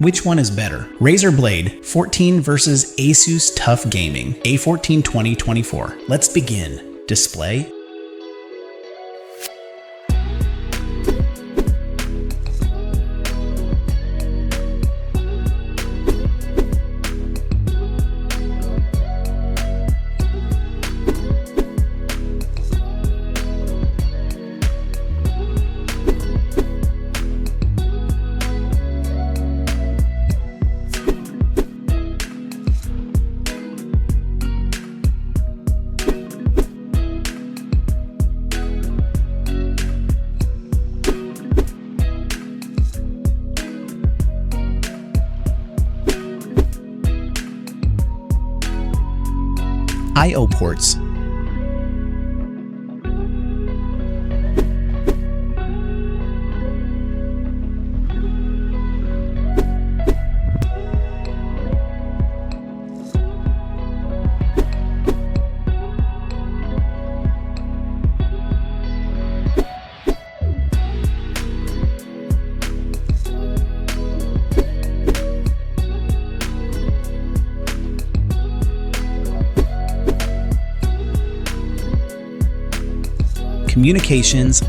Which one is better? Razer Blade 14 versus Asus TUF Gaming A14 2024. Let's begin. Display. I/O ports. Communications,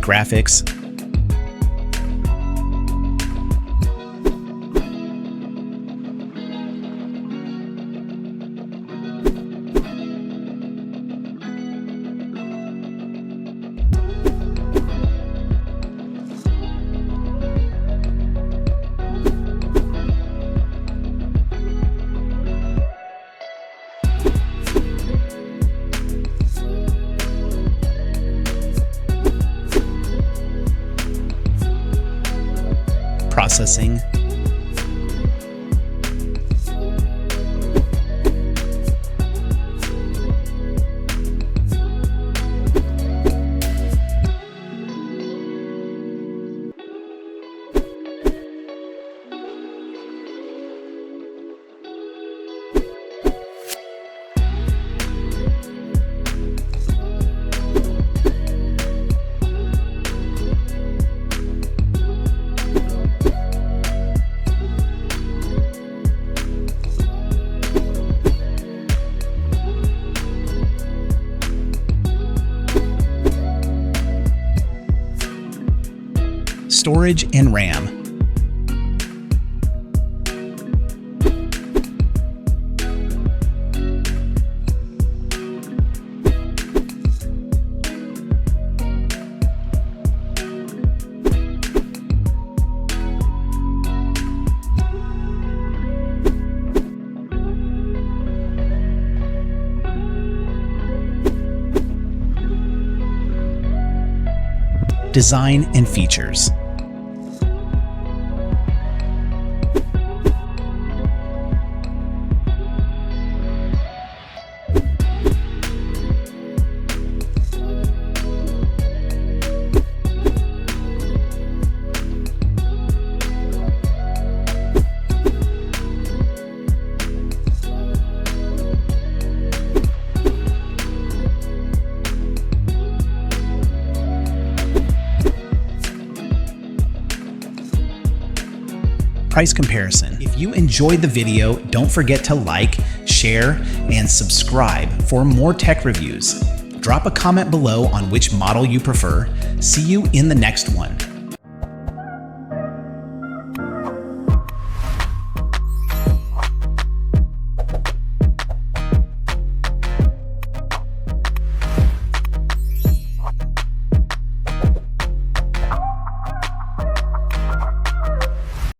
graphics, processing, storage, and RAM. Design and features. Price comparison. If you enjoyed the video, don't forget to like, share, and subscribe for more tech reviews. Drop a comment below on which model you prefer. See you in the next one.